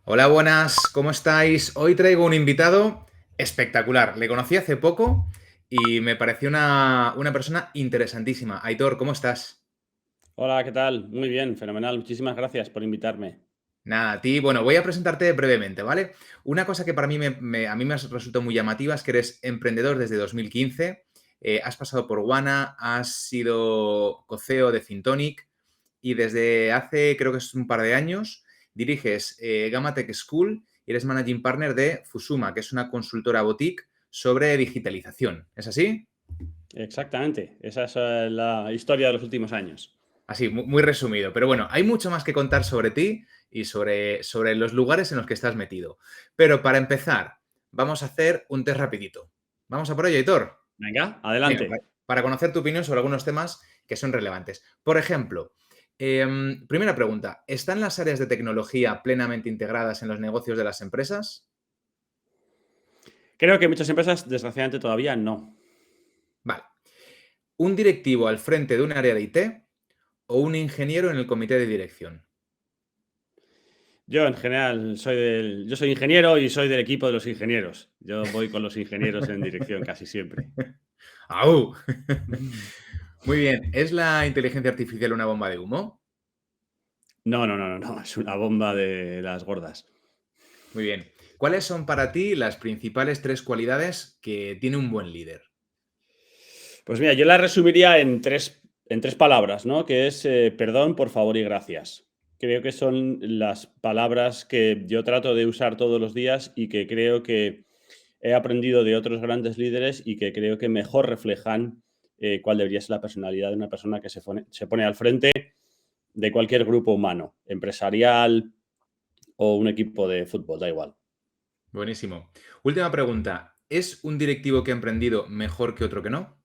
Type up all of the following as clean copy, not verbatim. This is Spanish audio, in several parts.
Hola, buenas, ¿cómo estáis? Hoy traigo un invitado espectacular. Le conocí hace poco y me pareció una persona interesantísima. Aitor, ¿cómo estás? Hola, ¿qué tal? Muy bien, fenomenal. Muchísimas gracias por invitarme. Nada, a ti, bueno, voy a presentarte brevemente, ¿vale? Una cosa que para mí a mí me resultó muy llamativa es que eres emprendedor desde 2015, has pasado por Wana, has sido coceo de Fintonic y desde hace, creo que es un par de años, diriges Gamma Tech School y eres managing partner de Fusuma, que es una consultora boutique sobre digitalización. ¿Es así? Exactamente, esa es la historia de los últimos años. Así, muy resumido. Pero bueno, hay mucho más que contar sobre ti y sobre los lugares en los que estás metido. Pero para empezar, vamos a hacer un test rapidito. Vamos a por ello, Hitor. Venga, Venga, adelante. para conocer tu opinión sobre algunos temas que son relevantes. Por ejemplo, primera pregunta, ¿están las áreas de tecnología plenamente integradas en los negocios de las empresas? Creo que muchas empresas, desgraciadamente, todavía no. Vale. ¿Un directivo al frente de un área de IT o un ingeniero en el comité de dirección? Yo, en general, yo soy ingeniero y soy del equipo de los ingenieros. Yo voy con los ingenieros en dirección casi siempre. ¡Au! Muy bien. ¿Es la inteligencia artificial una bomba de humo? No, no, no, no, no, es una bomba de las gordas. Muy bien. ¿Cuáles son para ti las principales tres cualidades que tiene un buen líder? Pues mira, yo la resumiría en tres palabras, ¿no? Que es perdón, por favor y gracias. Creo que son las palabras que yo trato de usar todos los días y que creo que he aprendido de otros grandes líderes y que creo que mejor reflejan cuál debería ser la personalidad de una persona que se pone al frente de cualquier grupo humano, empresarial o un equipo de fútbol, da igual. Buenísimo. Última pregunta. ¿Es un directivo que ha emprendido mejor que otro que no?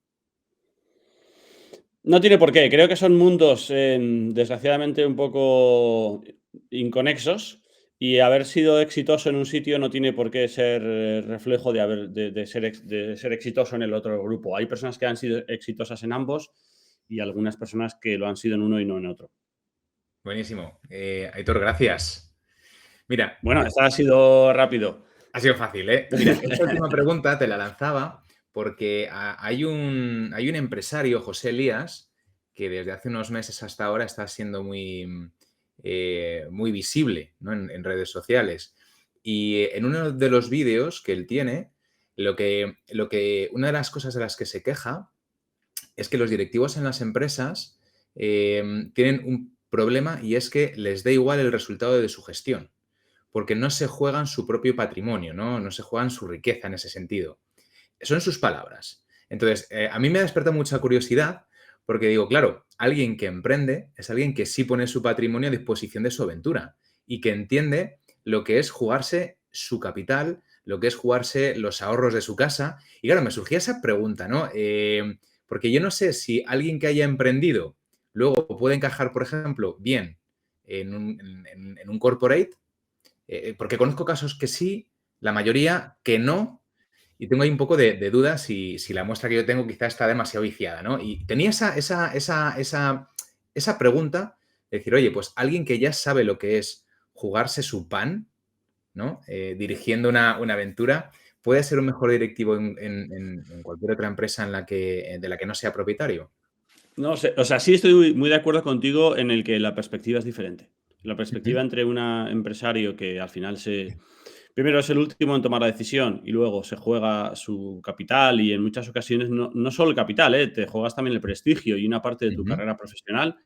No tiene por qué. Creo que son mundos, desgraciadamente, un poco inconexos y haber sido exitoso en un sitio no tiene por qué ser reflejo de ser exitoso en el otro grupo. Hay personas que han sido exitosas en ambos y algunas personas que lo han sido en uno y no en otro. Buenísimo. Aitor, gracias. Mira, Bueno, esta ha sido rápido. ha sido fácil, ¿eh? Mira, esta última pregunta te la lanzaba porque hay un empresario, José Elías, que desde hace unos meses hasta ahora está siendo muy visible, ¿no? En redes sociales. Y en uno de los vídeos que él tiene, una de las cosas de las que se queja es que los directivos en las empresas tienen un problema y es que les da igual el resultado de su gestión porque no se juegan su propio patrimonio, ¿no? No se juegan su riqueza en ese sentido. Son sus palabras. Entonces, a mí me ha despertado mucha curiosidad porque digo, claro, alguien que emprende es alguien que sí pone su patrimonio a disposición de su aventura y que entiende lo que es jugarse su capital, lo que es jugarse los ahorros de su casa. Y claro, me surgía esa pregunta, ¿no? Porque yo no sé si alguien que haya emprendido luego puede encajar, por ejemplo, bien en un corporate porque conozco casos que sí, la mayoría que no, y tengo ahí un poco de duda si la muestra que yo tengo quizá está demasiado viciada, ¿no? Y tenía esa pregunta de decir, oye, pues alguien que ya sabe lo que es jugarse su pan, ¿no? Dirigiendo una aventura, puede ser un mejor directivo en cualquier otra empresa de la que no sea propietario. No sé, o sea, sí estoy muy de acuerdo contigo en el que la perspectiva es diferente. La Ujú. perspectiva entre un empresario que al final primero es el último en tomar la decisión y luego se juega su capital y en muchas ocasiones no solo el capital, te juegas también el prestigio y una parte de tu Ujú. carrera profesional,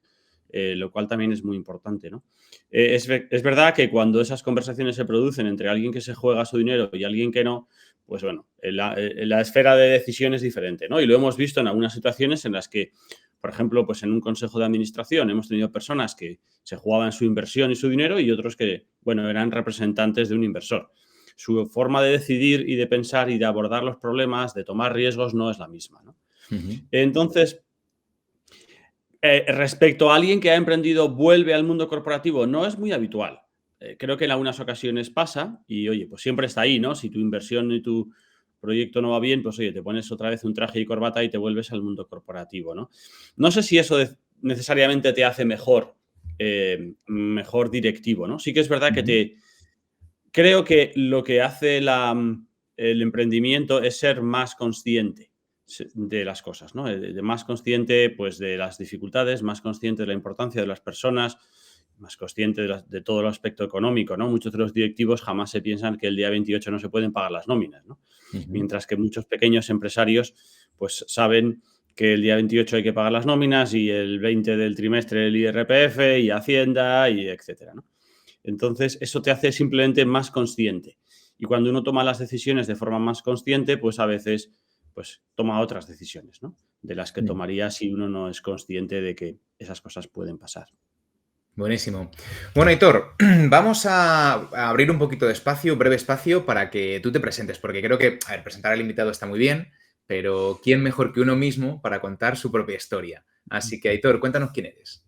lo cual también es muy importante, ¿no? Es verdad que cuando esas conversaciones se producen entre alguien que se juega su dinero y alguien que no, pues bueno, la esfera de decisión es diferente, ¿no? Y lo hemos visto en algunas situaciones en las que, por ejemplo, pues en un consejo de administración hemos tenido personas que se jugaban su inversión y su dinero y otros que, bueno, eran representantes de un inversor. Su forma de decidir y de pensar y de abordar los problemas, de tomar riesgos, no es la misma, ¿no? Ujú. Entonces, respecto a alguien que ha emprendido, vuelve al mundo corporativo, no es muy habitual. Creo que en algunas ocasiones pasa y, oye, pues siempre está ahí, ¿no? Si tu inversión y tu proyecto no va bien, pues, oye, te pones otra vez un traje y corbata y te vuelves al mundo corporativo, ¿no? No sé si eso necesariamente te hace mejor directivo, ¿no? Sí que es verdad que Ujú. creo que lo que hace el emprendimiento es ser más consciente de las cosas, ¿no? Más consciente, pues, de las dificultades, más consciente de la importancia de las personas, más consciente de todo el aspecto económico, ¿no? Muchos de los directivos jamás se piensan que el día 28 no se pueden pagar las nóminas, ¿no? Ujú. Mientras que muchos pequeños empresarios, pues, saben que el día 28 hay que pagar las nóminas y el 20 del trimestre el IRPF y Hacienda y etcétera, ¿no? Entonces, eso te hace simplemente más consciente. Y cuando uno toma las decisiones de forma más consciente, pues a veces pues, toma otras decisiones, ¿no? De las que Mm. tomaría si uno no es consciente de que esas cosas pueden pasar. Buenísimo. Bueno, Aitor, vamos a abrir un poquito de espacio, breve espacio, para que tú te presentes, porque creo que, a ver, presentar al invitado está muy bien, pero ¿quién mejor que uno mismo para contar su propia historia? Así que, Aitor, cuéntanos quién eres.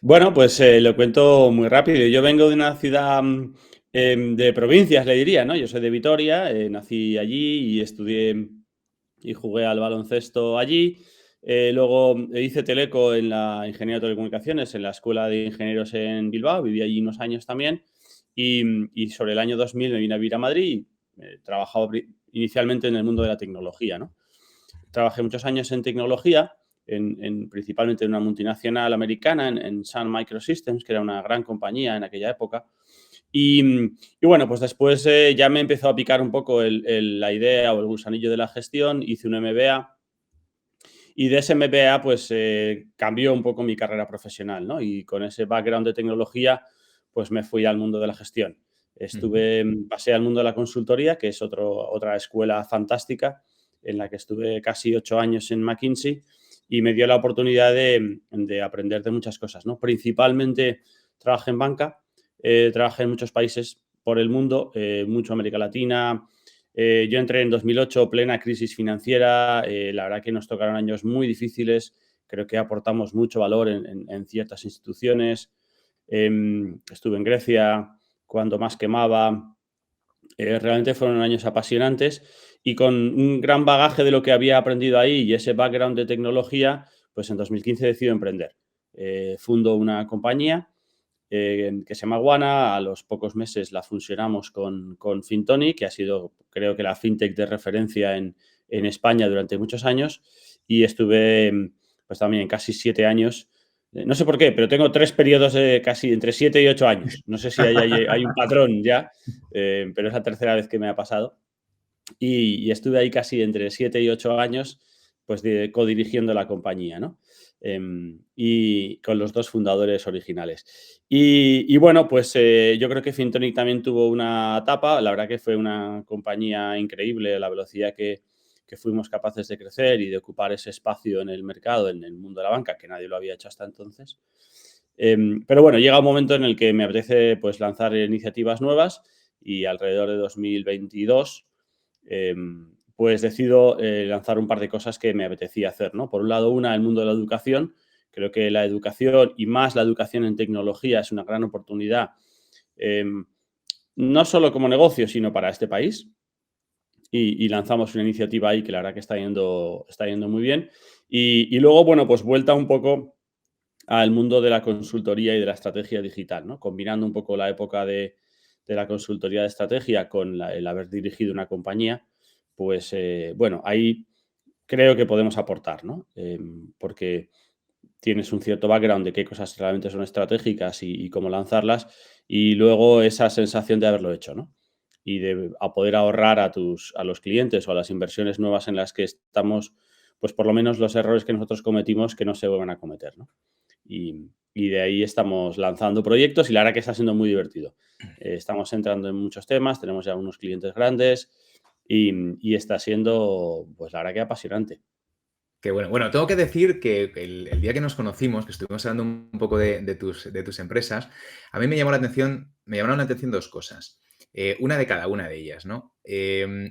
Bueno, pues lo cuento muy rápido. Yo vengo de una ciudad de provincias, le diría, ¿no? Yo soy de Vitoria, nací allí y estudié y jugué al baloncesto allí. Luego hice teleco en la Ingeniería de Telecomunicaciones, en la Escuela de Ingenieros en Bilbao, viví allí unos años también. Y sobre el año 2000 me vine a vivir a Madrid y trabajaba inicialmente en el mundo de la tecnología, ¿no? Trabajé muchos años en tecnología, principalmente en una multinacional americana, en Sun Microsystems, que era una gran compañía en aquella época. Y bueno, pues después ya me empezó a picar un poco la idea o el gusanillo de la gestión, hice un MBA y de ese MBA pues cambió un poco mi carrera profesional, ¿no? Y con ese background de tecnología pues me fui al mundo de la gestión. Ujú. Pasé al mundo de la consultoría, que es otra escuela fantástica, en la que estuve casi 8 años en McKinsey y me dio la oportunidad de aprender de muchas cosas, ¿no? Principalmente trabajé en banca, trabajé en muchos países por el mundo, mucho América Latina. Yo entré en 2008, plena crisis financiera. La verdad que nos tocaron años muy difíciles. Creo que aportamos mucho valor en ciertas instituciones. Estuve en Grecia cuando más quemaba. Realmente fueron años apasionantes y con un gran bagaje de lo que había aprendido ahí y ese background de tecnología, pues en 2015 decido emprender. Fundo una compañía que se llama Guana. A los pocos meses la fusionamos con Fintonic, que ha sido, creo que, la fintech de referencia en España durante muchos años. Y estuve, pues también casi 7 años. No sé por qué, pero tengo 3 periodos de casi entre 7 y 8 años. No sé si hay un patrón ya, pero es la tercera vez que me ha pasado. Y estuve ahí casi entre 7 y 8 años, pues codirigiendo la compañía, ¿no? Y con los dos fundadores originales. Y bueno, pues yo creo que Fintonic también tuvo una etapa. La verdad que fue una compañía increíble, la velocidad que fuimos capaces de crecer y de ocupar ese espacio en el mercado, en el mundo de la banca, que nadie lo había hecho hasta entonces. Pero bueno, llega un momento en el que me apetece pues lanzar iniciativas nuevas y alrededor de 2022 pues decido lanzar un par de cosas que me apetecía hacer, ¿no? Por un lado, el mundo de la educación. Creo que la educación y más la educación en tecnología es una gran oportunidad, eh, no solo como negocio, sino para este país. Y lanzamos una iniciativa ahí que la verdad que está yendo muy bien. Y luego, bueno, pues vuelta un poco al mundo de la consultoría y de la estrategia digital, ¿no? Combinando un poco la época de la consultoría de estrategia con el haber dirigido una compañía, pues bueno, ahí creo que podemos aportar, ¿no? Porque tienes un cierto background de qué cosas realmente son estratégicas y cómo lanzarlas, y luego esa sensación de haberlo hecho, ¿no? Y de a poder ahorrar a los clientes o a las inversiones nuevas en las que estamos, pues por lo menos los errores que nosotros cometimos que no se vuelvan a cometer, ¿no? Y de ahí estamos lanzando proyectos y la verdad que está siendo muy divertido. Estamos entrando en muchos temas, tenemos ya unos clientes grandes y está siendo, pues la verdad que apasionante. Qué bueno. Bueno, tengo que decir que el día que nos conocimos, que estuvimos hablando un poco de tus empresas, a mí me llamaron la atención dos cosas. Una de cada una de ellas, ¿no?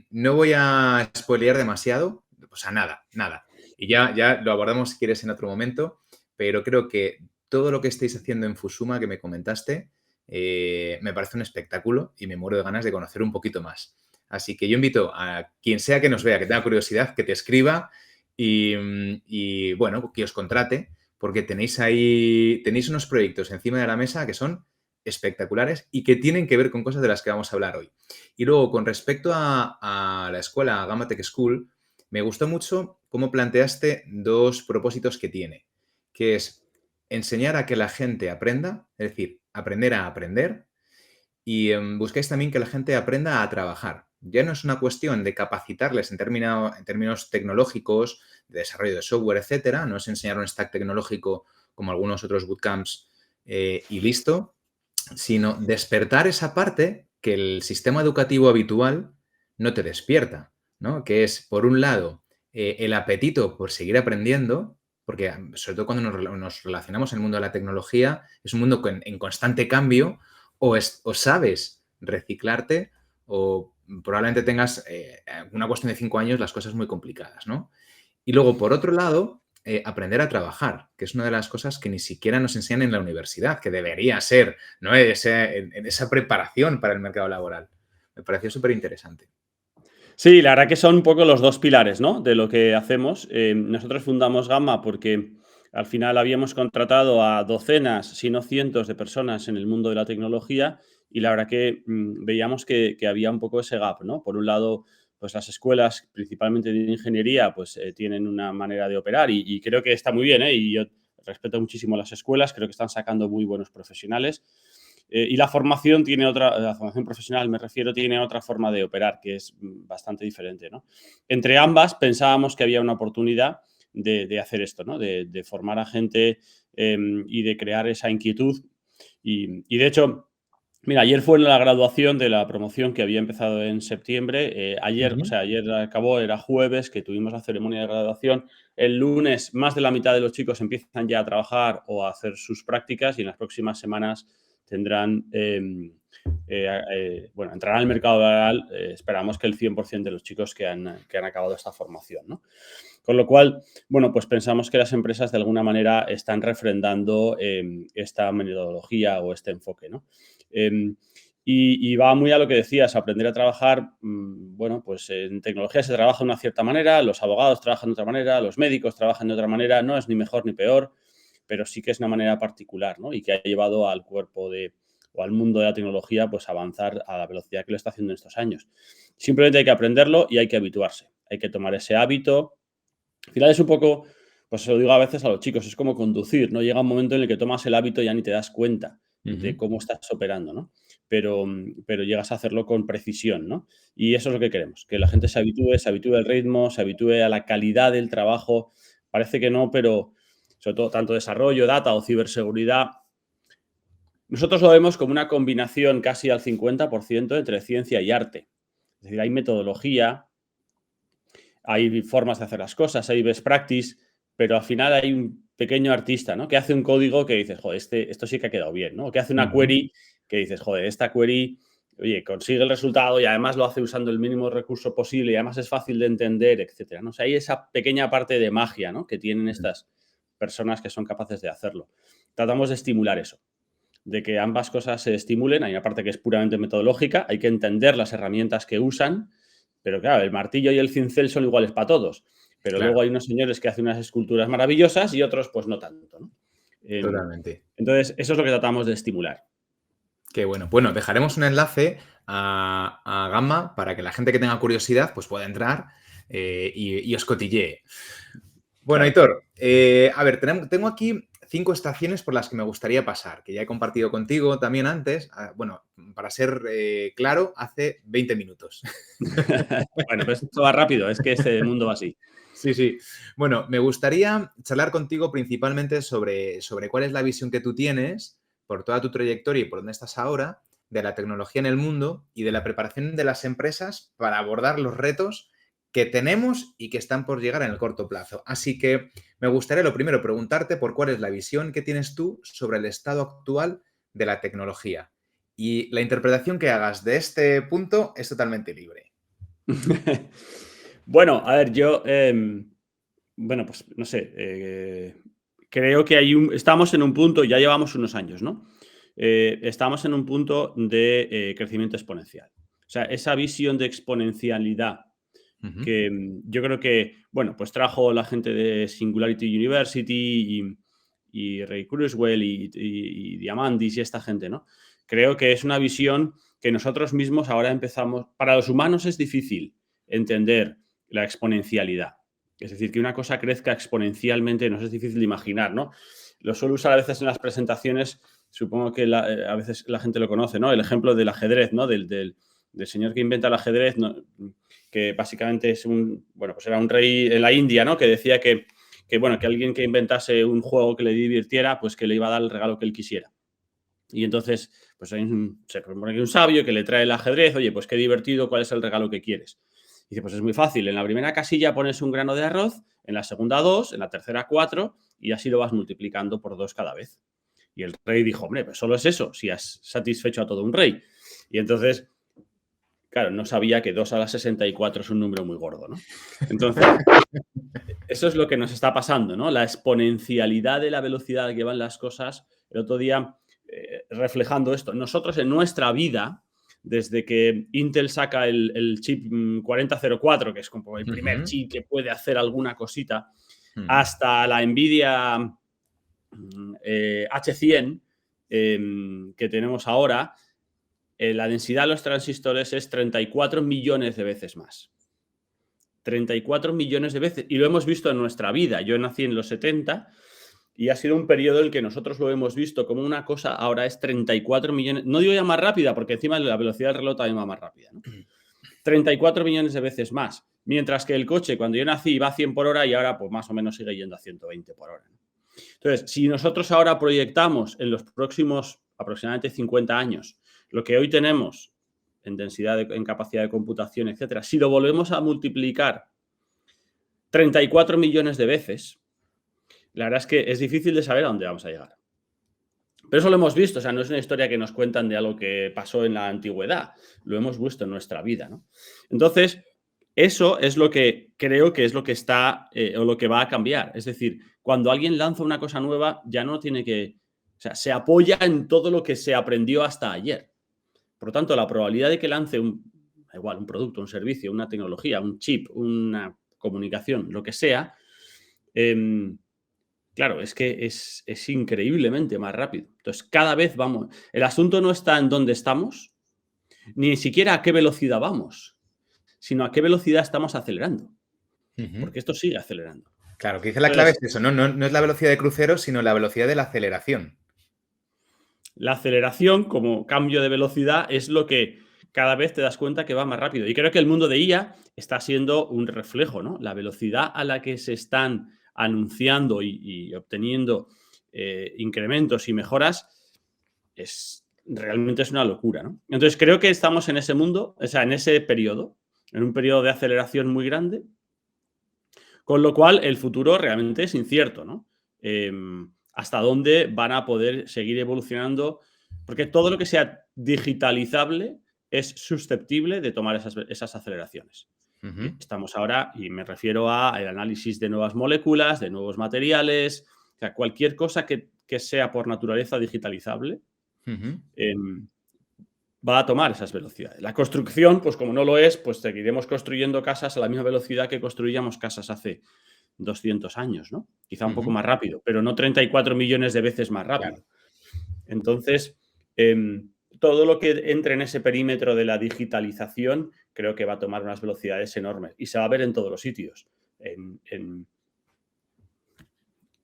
No voy a spoilear demasiado, o sea, nada, nada. Y ya lo abordamos si quieres en otro momento, pero creo que todo lo que estáis haciendo en Fusuma que me comentaste, me parece un espectáculo y me muero de ganas de conocer un poquito más. Así que yo invito a quien sea que nos vea, que tenga curiosidad, que te escriba y bueno, que os contrate, porque tenéis unos proyectos encima de la mesa que son espectaculares y que tienen que ver con cosas de las que vamos a hablar hoy. Y luego, con respecto a la escuela, a Gamma Tech School, me gustó mucho cómo planteaste dos propósitos que tiene, que es enseñar a que la gente aprenda, es decir, aprender a aprender, y buscáis también que la gente aprenda a trabajar. Ya no es una cuestión de capacitarles en términos tecnológicos, de desarrollo de software, etcétera. No es enseñar un stack tecnológico como algunos otros bootcamps y listo, sino despertar esa parte que el sistema educativo habitual no te despierta, ¿no? Que es, por un lado, el apetito por seguir aprendiendo, porque sobre todo cuando nos relacionamos en el mundo de la tecnología, es un mundo en constante cambio, o sabes reciclarte o probablemente tengas una cuestión de 5 años las cosas muy complicadas, ¿no? Y luego, por otro lado, aprender a trabajar, que es una de las cosas que ni siquiera nos enseñan en la universidad, que debería ser, ¿no? En esa preparación para el mercado laboral. Me pareció súper interesante. Sí, la verdad que son un poco los dos pilares, ¿no? De lo que hacemos. Nosotros fundamos Gamma porque al final habíamos contratado a docenas, si no cientos de personas en el mundo de la tecnología y la verdad que veíamos que había un poco ese gap, ¿no? Por un lado, pues las escuelas, principalmente de ingeniería, pues tienen una manera de operar y creo que está muy bien, ¿eh? Y yo respeto muchísimo las escuelas, creo que están sacando muy buenos profesionales. Y la formación tiene otra, la formación profesional me refiero, tiene otra forma de operar que es bastante diferente, ¿no? Entre ambas pensábamos que había una oportunidad de hacer esto, ¿no? De formar a gente y de crear esa inquietud. Y de hecho, mira, ayer fue la graduación de la promoción que había empezado en septiembre. Ayer, o Ujú. sea, ayer acabó, era jueves, que tuvimos la ceremonia de graduación. El lunes, más de la mitad de los chicos empiezan ya a trabajar o a hacer sus prácticas y en las próximas semanas tendrán, bueno, entrarán al mercado laboral. Esperamos que el 100% de los chicos que han acabado esta formación, ¿no? Con lo cual, bueno, pues pensamos que las empresas de alguna manera están refrendando esta metodología o este enfoque, ¿no? Y va muy a lo que decías, aprender a trabajar, bueno, pues en tecnología se trabaja de una cierta manera, los abogados trabajan de otra manera, los médicos trabajan de otra manera, no es ni mejor ni peor, pero sí que es una manera particular, ¿no? Y que ha llevado al cuerpo o al mundo de la tecnología, pues a avanzar a la velocidad que lo está haciendo en estos años. Simplemente hay que aprenderlo y hay que habituarse, hay que tomar ese hábito. Al final es un poco, pues se lo digo a veces a los chicos, es como conducir, ¿no? Llega un momento en el que tomas el hábito y ya ni te das cuenta de Ujú. cómo estás operando, ¿no? Pero llegas a hacerlo con precisión, ¿no? Y eso es lo que queremos, que la gente se habitúe al ritmo, se habitúe a la calidad del trabajo. Parece que no, pero sobre todo tanto desarrollo, data o ciberseguridad, nosotros lo vemos como una combinación casi al 50% entre ciencia y arte. Es decir, hay metodología, hay formas de hacer las cosas, hay best practice, pero al final hay un pequeño artista, ¿no? Que hace un código que dices, joder, esto sí que ha quedado bien, ¿no? Que hace una Ujú. query que dices, joder, esta query, oye, consigue el resultado y además lo hace usando el mínimo recurso posible y además es fácil de entender, etcétera, ¿no? O sea, hay esa pequeña parte de magia, ¿no? Que tienen Ujú. estas personas que son capaces de hacerlo. Tratamos de estimular eso, de que ambas cosas se estimulen. Hay una parte que es puramente metodológica, hay que entender las herramientas que usan, pero claro, el martillo y el cincel son iguales para todos. Pero Claro, luego hay unos señores que hacen unas esculturas maravillosas y otros pues no tanto, ¿no? totalmente. Entonces, eso es lo que tratamos de estimular. Qué bueno. Bueno, dejaremos un enlace a Gamma para que la gente que tenga curiosidad pues pueda entrar y os cotillee. Bueno, Claro. Aitor, a ver, tengo aquí 5 estaciones por las que me gustaría pasar, que ya he compartido contigo también antes. Bueno, para ser claro, hace 20 minutos. Bueno, pues esto va rápido, es que este mundo va así. Sí, sí. Bueno, me gustaría charlar contigo principalmente sobre cuál es la visión que tú tienes por toda tu trayectoria y por dónde estás ahora de la tecnología en el mundo y de la preparación de las empresas para abordar los retos que tenemos y que están por llegar en el corto plazo. Así que me gustaría lo primero preguntarte por cuál es la visión que tienes tú sobre el estado actual de la tecnología. Y la interpretación que hagas de este punto es totalmente libre. Bueno, a ver, yo, bueno, pues no sé, creo que estamos en un punto, ya llevamos unos años, ¿no? Estamos en un punto de crecimiento exponencial. O sea, esa visión de exponencialidad Ujú. que yo creo que, bueno, pues trajo la gente de Singularity University y Ray Kurzweil y Diamandis y esta gente, ¿no? Creo que es una visión que nosotros mismos ahora empezamos... Para los humanos es difícil entender la exponencialidad. Es decir, que una cosa crezca exponencialmente nos es difícil de imaginar, ¿no? Lo suelo usar a veces en las presentaciones, supongo que a veces la gente lo conoce, ¿no? El ejemplo del ajedrez, ¿no? Del señor que inventa el ajedrez, ¿no? Que básicamente es pues era un rey en la India, ¿no? Que decía que alguien que inventase un juego que le divirtiera, pues que le iba a dar el regalo que él quisiera. Y entonces, pues se propone que un sabio que le trae el ajedrez, oye, pues qué divertido, ¿cuál es el regalo que quieres? Y dice, pues es muy fácil, en la primera casilla pones un grano de arroz, en la segunda 2, en la tercera 4 y así lo vas multiplicando por 2 cada vez. Y el rey dijo, hombre, pues solo es eso, si has satisfecho a todo un rey. Y entonces, claro, no sabía que 2 a la 64 es un número muy gordo, ¿no? Entonces, eso es lo que nos está pasando, ¿no? La exponencialidad de la velocidad que van las cosas. El otro día, reflejando esto, nosotros en nuestra vida, desde que Intel saca el chip 4004, que es como el primer chip que puede hacer alguna cosita, hasta la NVIDIA H100 que tenemos ahora, la densidad de los transistores es 34 millones de veces más. 34 millones de veces. Y lo hemos visto en nuestra vida. Yo nací en los 70 y ha sido un periodo en el que nosotros lo hemos visto como una cosa, ahora es 34 millones. No digo ya más rápida, porque encima la velocidad del reloj también va más rápida, ¿no? 34 millones de veces más. Mientras que el coche, cuando yo nací, iba a 100 por hora y ahora pues más o menos sigue yendo a 120 por hora, ¿no? Entonces, si nosotros ahora proyectamos en los próximos aproximadamente 50 años lo que hoy tenemos en densidad, en capacidad de computación, etcétera, si lo volvemos a multiplicar 34 millones de veces, la verdad es que es difícil de saber a dónde vamos a llegar. Pero eso lo hemos visto, o sea, no es una historia que nos cuentan de algo que pasó en la antigüedad, lo hemos visto en nuestra vida, ¿no? Entonces, eso es lo que creo que es lo que está o lo que va a cambiar. Es decir, cuando alguien lanza una cosa nueva, ya no tiene que... O sea, se apoya en todo lo que se aprendió hasta ayer. Por lo tanto, la probabilidad de que lance un producto, un servicio, una tecnología, un chip, una comunicación, lo que sea, claro, es que es increíblemente más rápido. Entonces, cada vez vamos... El asunto no está en dónde estamos, ni siquiera a qué velocidad vamos, sino a qué velocidad estamos acelerando. Porque esto sigue acelerando. Claro, que dice la clave es eso, no es la velocidad de crucero, sino la velocidad de la aceleración. La aceleración como cambio de velocidad es lo que cada vez te das cuenta que va más rápido. Y creo que el mundo de IA está siendo un reflejo, ¿no? La velocidad a la que se están anunciando y obteniendo incrementos y mejoras realmente es una locura, ¿no? Entonces creo que estamos en ese mundo, o sea, en ese periodo, en un periodo de aceleración muy grande, con lo cual el futuro realmente es incierto, ¿no? Hasta dónde van a poder seguir evolucionando, porque todo lo que sea digitalizable es susceptible de tomar esas aceleraciones. Estamos ahora, y me refiero al análisis de nuevas moléculas, de nuevos materiales, o sea, cualquier cosa que sea por naturaleza digitalizable va a tomar esas velocidades. La construcción, pues como no lo es, pues seguiremos construyendo casas a la misma velocidad que construíamos casas hace 200 años, ¿no? Quizá un poco más rápido, pero no 34 millones de veces más rápido. Claro. Entonces, todo lo que entre en ese perímetro de la digitalización creo que va a tomar unas velocidades enormes y se va a ver en todos los sitios. En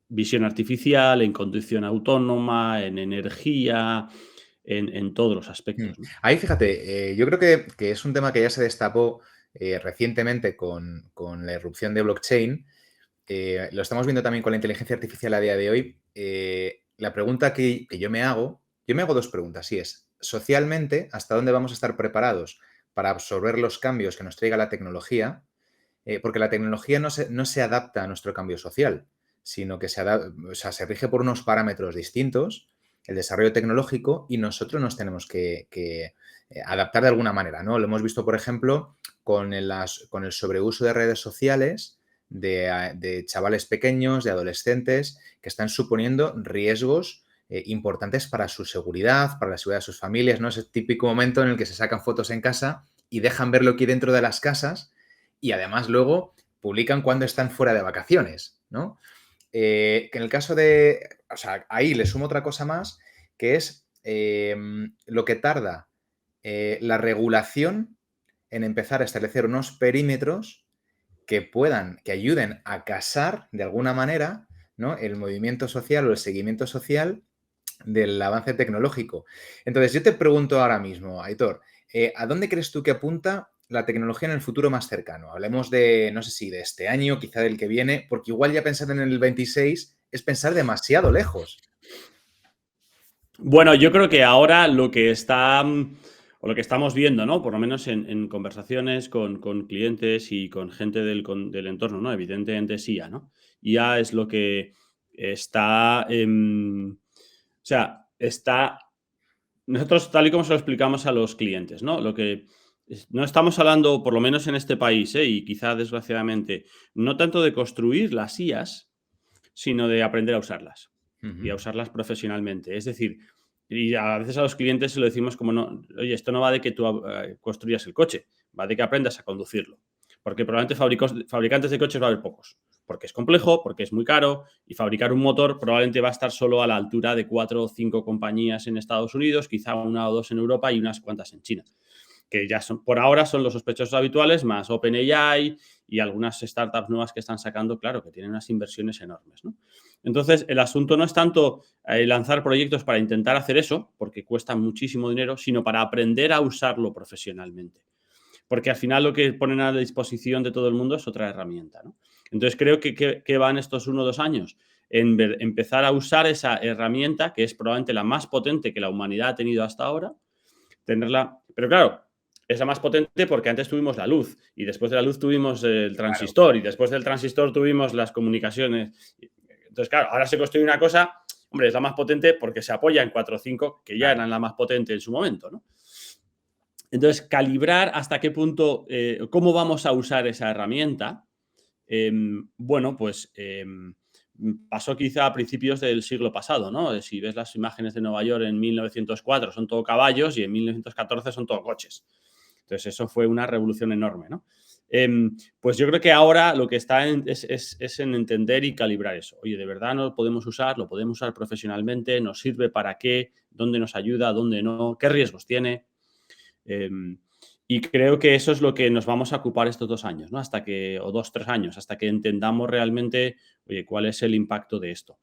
visión artificial, en conducción autónoma, en energía, en todos los aspectos, ¿no? Ahí, fíjate, yo creo que es un tema que ya se destapó recientemente con la irrupción de blockchain. Lo estamos viendo también con la inteligencia artificial a día de hoy. La pregunta que yo me hago dos preguntas. Y es, socialmente, ¿hasta dónde vamos a estar preparados para absorber los cambios que nos traiga la tecnología? Porque la tecnología no se adapta a nuestro cambio social, sino que se rige por unos parámetros distintos, el desarrollo tecnológico, y nosotros nos tenemos que adaptar de alguna manera, ¿no? Lo hemos visto, por ejemplo, con el sobreuso de redes sociales de chavales pequeños, de adolescentes, que están suponiendo riesgos importantes para su seguridad, para la seguridad de sus familias, ¿no? Ese típico momento en el que se sacan fotos en casa y dejan ver lo que hay dentro de las casas y además luego publican cuando están fuera de vacaciones, ¿no? que en el caso de, o sea, ahí le sumo otra cosa más, que es lo que tarda la regulación en empezar a establecer unos perímetros que ayuden a casar de alguna manera, ¿no?, el movimiento social o el seguimiento social del avance tecnológico. Entonces, yo te pregunto ahora mismo, Aitor, ¿a dónde crees tú que apunta la tecnología en el futuro más cercano? Hablemos de, no sé si de este año, quizá del que viene, porque igual ya pensar en el 26 es pensar demasiado lejos. Bueno, yo creo que ahora lo que está, o lo que estamos viendo, ¿no? Por lo menos en conversaciones con clientes y con gente del entorno, ¿no? Evidentemente es IA, ¿no? IA es lo que está, o sea, está, nosotros tal y como se lo explicamos a los clientes, ¿no? Lo que no estamos hablando, por lo menos en este país, y quizá desgraciadamente, no tanto de construir las IAs, sino de aprender a usarlas y a Ujú. usarlas profesionalmente. Es decir, y a veces a los clientes se lo decimos como, no, oye, esto no va de que tú construyas el coche, va de que aprendas a conducirlo. Porque probablemente fabricantes de coches va a haber pocos. Porque es complejo, porque es muy caro y fabricar un motor probablemente va a estar solo a la altura de 4 o 5 compañías en Estados Unidos, quizá una o dos en Europa y unas cuantas en China, que ya son, por ahora son los sospechosos habituales, más OpenAI y algunas startups nuevas que están sacando, claro, que tienen unas inversiones enormes, ¿no? Entonces, el asunto no es tanto lanzar proyectos para intentar hacer eso, porque cuesta muchísimo dinero, sino para aprender a usarlo profesionalmente. Porque al final lo que ponen a la disposición de todo el mundo es otra herramienta, ¿no? Entonces, creo que van estos 1 o 2 años en empezar a usar esa herramienta, que es probablemente la más potente que la humanidad ha tenido hasta ahora, tenerla. Pero claro, es la más potente porque antes tuvimos la luz y después de la luz tuvimos el Claro. transistor y después del transistor tuvimos las comunicaciones. Entonces, claro, ahora se construye una cosa, hombre, es la más potente porque se apoya en 4 o 5 que ya Claro. eran la más potente en su momento, ¿no? Entonces, calibrar hasta qué punto, cómo vamos a usar esa herramienta, bueno, pues pasó quizá a principios del siglo pasado, ¿no? Si ves las imágenes de Nueva York en 1904 son todo caballos y en 1914 son todo coches. Entonces, eso fue una revolución enorme, ¿no? Pues yo creo que ahora lo que está es en entender y calibrar eso. Oye, ¿de verdad no lo podemos usar? ¿Lo podemos usar profesionalmente? ¿Nos sirve para qué? ¿Dónde nos ayuda? ¿Dónde no? ¿Qué riesgos tiene? Y creo que eso es lo que nos vamos a ocupar estos 2 años, ¿no? Hasta que, o 2, 3 años, hasta que entendamos realmente, oye, cuál es el impacto de esto.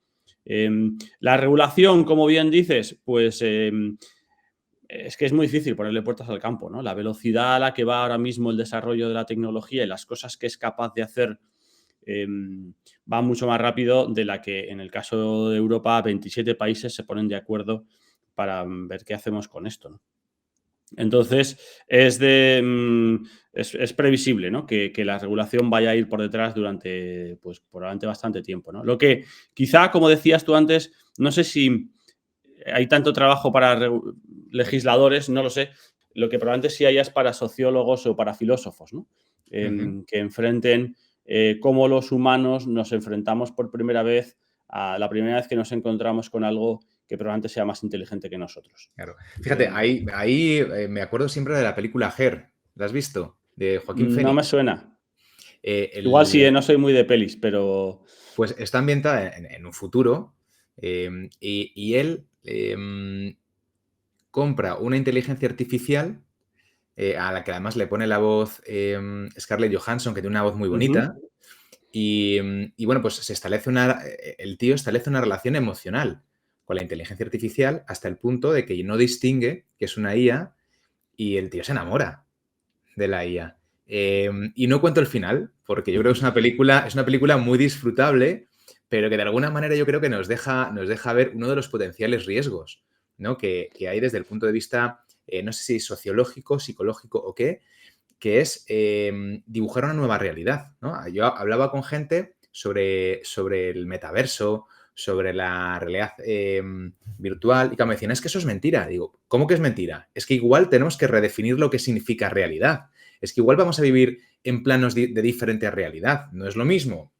La regulación, como bien dices, pues es que es muy difícil ponerle puertas al campo, ¿no? La velocidad a la que va ahora mismo el desarrollo de la tecnología y las cosas que es capaz de hacer va mucho más rápido de la que en el caso de Europa 27 países se ponen de acuerdo para ver qué hacemos con esto, ¿no? Entonces, es previsible, ¿no? Que la regulación vaya a ir por detrás durante, pues, probablemente bastante tiempo, ¿no? Lo que quizá, como decías tú antes, no sé si hay tanto trabajo para legisladores, no lo sé. Lo que probablemente sí haya es para sociólogos o para filósofos, ¿no? Ujú. Que enfrenten cómo los humanos nos enfrentamos por primera vez a la primera vez que nos encontramos con algo que probablemente sea más inteligente que nosotros. Claro. Fíjate, Eh, ahí me acuerdo siempre de la película Her. ¿La has visto? De Joaquín No me Phoenix. suena. Eh, Igual sí, el- no soy muy de pelis, pero. pues está ambientada en un futuro y él compra una inteligencia artificial a la que además le pone la voz Scarlett Johansson, que tiene una voz muy Ujú. bonita. Y bueno, pues el tío establece una relación emocional con la inteligencia artificial hasta el punto de que no distingue que es una IA y el tío se enamora de la IA. Y no cuento el final, porque yo creo que es una película muy disfrutable, pero que de alguna manera yo creo que nos deja ver uno de los potenciales riesgos, ¿no?, que hay desde el punto de vista, no sé si sociológico, psicológico o qué, que es dibujar una nueva realidad, ¿no? Yo hablaba con gente sobre el metaverso, sobre la realidad virtual, y que me decían, es que eso es mentira. Digo, ¿cómo que es mentira? Es que igual tenemos que redefinir lo que significa realidad. Es que igual vamos a vivir en planos de diferente realidad. No es lo mismo,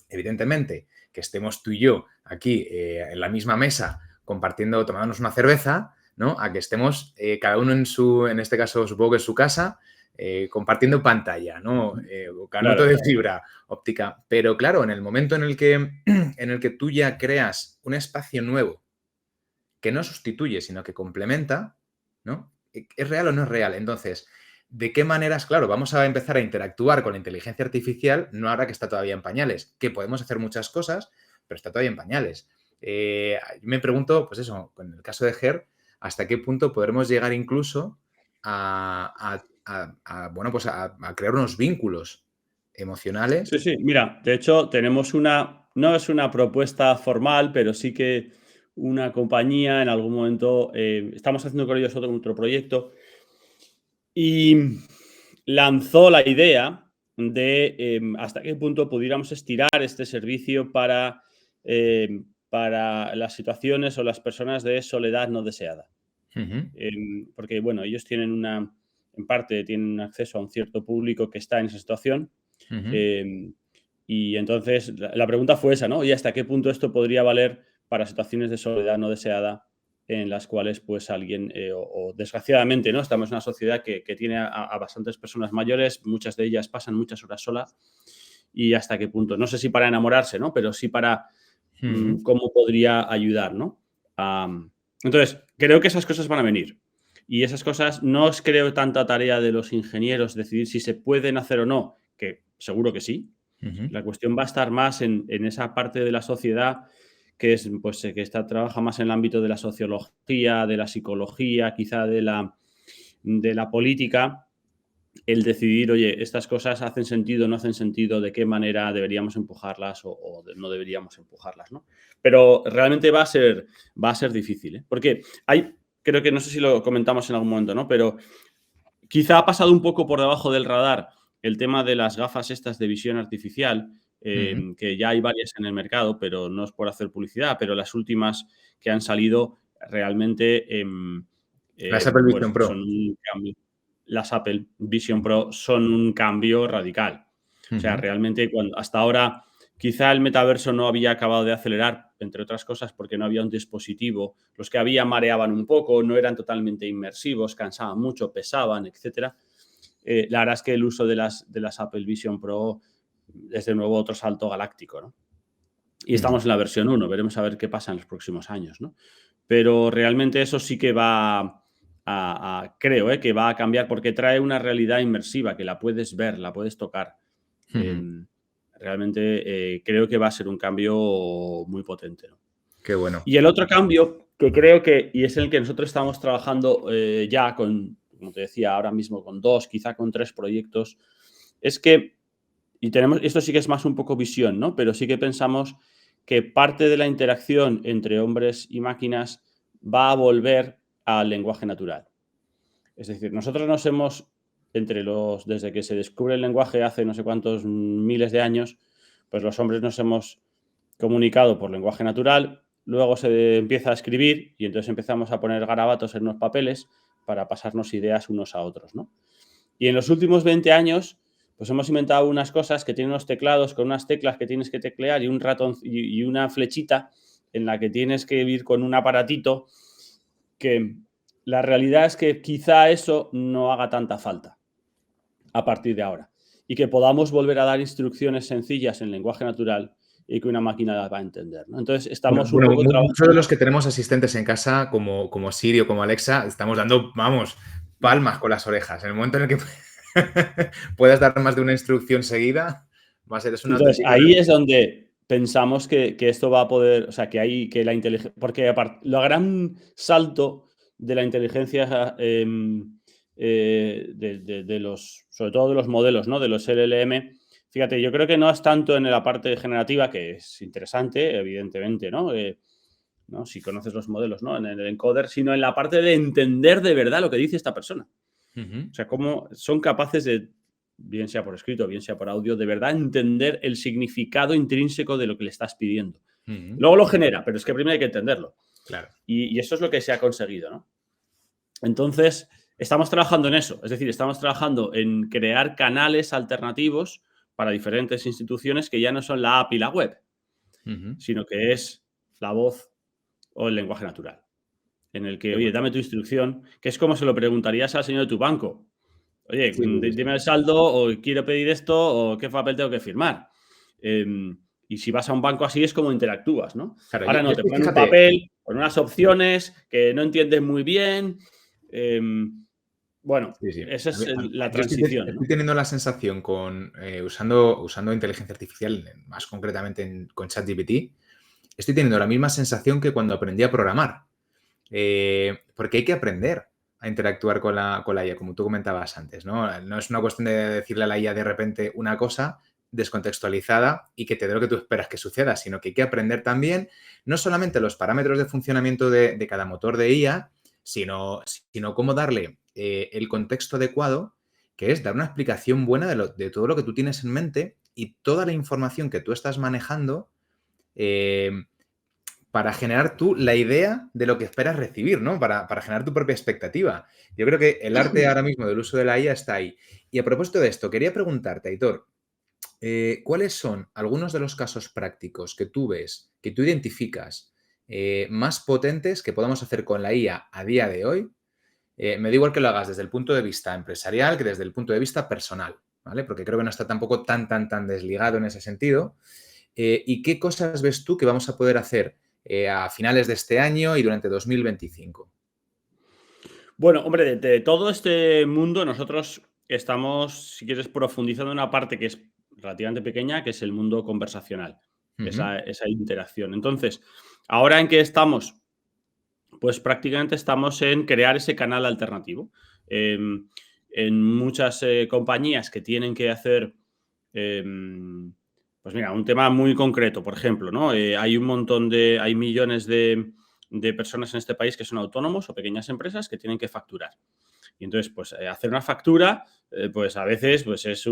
evidentemente, que estemos tú y yo aquí en la misma mesa compartiendo, tomándonos una cerveza, ¿no?, a que estemos cada uno en este caso, supongo que en su casa, compartiendo pantalla, ¿no? O canuto Claro. de fibra óptica. Pero claro, en el momento en el que tú ya creas un espacio nuevo que no sustituye, sino que complementa, ¿no? ¿Es real o no es real? Entonces, ¿de qué maneras? Claro, vamos a empezar a interactuar con la inteligencia artificial, no ahora que está todavía en pañales, que podemos hacer muchas cosas, pero está todavía en pañales. Me pregunto, pues eso, con el caso de GER, ¿hasta qué punto podremos llegar incluso bueno, pues a crear unos vínculos Sí, emocionales? sí. Mira, de hecho, tenemos no es una propuesta formal, pero sí que una compañía en algún momento, estamos haciendo con ellos otro proyecto y lanzó la idea de hasta qué punto pudiéramos estirar este servicio para las situaciones o las personas de soledad no deseada. Ujú, Porque, bueno, ellos en parte, tienen un acceso a un cierto público que está en esa situación. ujú. em, y entonces la pregunta fue esa, ¿no? ¿Y hasta qué punto esto podría valer para situaciones de soledad no deseada en las cuales pues alguien, o desgraciadamente, ¿no? Estamos en una sociedad que tiene a bastantes personas mayores, muchas de ellas pasan muchas horas solas y hasta qué punto, no sé si para enamorarse, ¿no? Pero sí para Ujú, cómo podría ayudar, ¿no? Am, entonces, creo que esas cosas van a venir. Y esas cosas no es, creo, tanta tarea de los ingenieros decidir si se pueden hacer o no, que seguro que sí. ujú. La cuestión va a estar más en esa parte de la sociedad que es, pues, trabaja más en el ámbito de la sociología, de la psicología, quizá de la política, el decidir, oye, estas cosas hacen sentido, no hacen sentido, de qué manera deberíamos empujarlas no deberíamos empujarlas, ¿no? Pero realmente va a ser difícil, ¿eh? Porque creo que no sé si lo comentamos en algún momento, ¿no? Pero quizá ha pasado un poco por debajo del radar el tema de las gafas estas de visión artificial, Ujú. que ya hay varias en el mercado, pero no es por hacer publicidad, pero las últimas que han salido realmente, Las Apple Vision bueno, son Pro. un cambio. Las Apple Vision Pro son un cambio radical. O sea, Ujú, realmente hasta ahora quizá el metaverso no había acabado de acelerar, entre otras cosas, porque no había un dispositivo. Los que había mareaban un poco, no eran totalmente inmersivos, cansaban mucho, pesaban, etcétera. La verdad es que el uso de las Apple Vision Pro es de nuevo otro salto galáctico, ¿no? Y ujú, estamos en la versión 1, veremos a ver qué pasa en los próximos años, ¿no? Pero realmente eso sí que creo, que va a cambiar porque trae una realidad inmersiva que la puedes ver, la puedes tocar. ujú. Em, realmente creo que va a ser un cambio muy potente, ¿no? Qué bueno. Y el otro cambio que creo que, y es el que nosotros estamos trabajando ya como te decía, ahora mismo con 2, quizá con 3 proyectos, es que, esto sí que es más un poco visión, ¿no? Pero sí que pensamos que parte de la interacción entre hombres y máquinas va a volver al lenguaje natural. Es decir, nosotros desde que se descubre el lenguaje hace no sé cuántos miles de años, pues los hombres nos hemos comunicado por lenguaje natural, luego se empieza a escribir y entonces empezamos a poner garabatos en unos papeles para pasarnos ideas unos a otros, ¿no? Y en los últimos 20 años, pues hemos inventado unas cosas que tienen unos teclados con unas teclas que tienes que teclear y un ratón y una flechita en la que tienes que ir con un aparatito que la realidad es que quizá eso no haga tanta falta a partir de ahora y que podamos volver a dar instrucciones sencillas en lenguaje natural y que una máquina las va a entender, ¿no? Entonces Bueno, estamos un bueno, poco muchos de trabajando. los que tenemos asistentes en casa, como Siri o como Alexa, estamos dando, vamos, palmas con las orejas. En el momento en el que puedas dar más de una instrucción seguida, va a ser es una Entonces, auténtica ahí es revolución. donde pensamos que esto va a poder, o sea, que la inteligencia, porque lo gran salto de la inteligencia sobre todo de los modelos, ¿no? De los LLM, fíjate, yo creo que no es tanto en la parte generativa, que es interesante, evidentemente, ¿no? Si conoces los modelos, ¿no? En el encoder, sino en la parte de entender de verdad lo que dice esta persona. Ujú, O sea, cómo son capaces de, bien sea por escrito, bien sea por audio, de verdad entender el significado intrínseco de lo que le estás pidiendo. ujú, Luego lo genera, pero es que primero hay que entenderlo. claro. Y eso es lo que se ha conseguido, ¿no? Entonces, estamos trabajando en eso. Es decir, estamos trabajando en crear canales alternativos para diferentes instituciones que ya no son la app y la web, Ujú, sino que es la voz o el lenguaje natural. En el que, qué oye, bueno. dame tu instrucción, que es como se lo preguntarías al señor de tu banco. Oye, Sí, sí, sí. dime el saldo o quiero pedir esto o qué papel tengo que firmar. Y si vas a un banco así es como interactúas, ¿no? Claro, Ahora yo no, es te que ponen un fíjate, papel con unas opciones que no entiendes muy bien. Bueno, sí, sí. esa es la Yo transición, estoy ¿no? teniendo la sensación usando inteligencia artificial, más concretamente con ChatGPT, estoy teniendo la misma sensación que cuando aprendí a programar. Porque hay que aprender a interactuar con la IA, como tú comentabas antes, ¿no? No es una cuestión de decirle a la IA de repente una cosa descontextualizada y que te dé lo que tú esperas que suceda, sino que hay que aprender también no solamente los parámetros de funcionamiento de cada motor de IA, sino cómo darle el contexto adecuado, que es dar una explicación buena de todo lo que tú tienes en mente y toda la información que tú estás manejando eh, para generar tú la idea de lo que esperas recibir, ¿no? Para generar tu propia expectativa. Yo creo que el arte ahora mismo del uso de la IA está ahí. Y a propósito de esto, quería preguntarte, Aitor, ¿cuáles son algunos de los casos prácticos que tú ves, que tú identificas más potentes que podamos hacer con la IA a día de hoy? Me da igual que lo hagas desde el punto de vista empresarial que desde el punto de vista personal, ¿vale? Porque creo que no está tampoco tan desligado en ese sentido. ¿Y qué cosas ves tú que vamos a poder hacer a finales de este año y durante 2025? Bueno, hombre, de todo este mundo nosotros estamos, si quieres, profundizando en una parte que es relativamente pequeña, que es el mundo conversacional, Ujú, esa interacción. Entonces, ahora en que estamos, pues prácticamente estamos en crear ese canal alternativo. Em, en muchas compañías que tienen que hacer, pues mira, un tema muy concreto, por ejemplo, ¿no? Hay millones de personas en este país que son autónomos o pequeñas empresas que tienen que facturar. Y entonces, pues hacer una factura, pues a veces pues es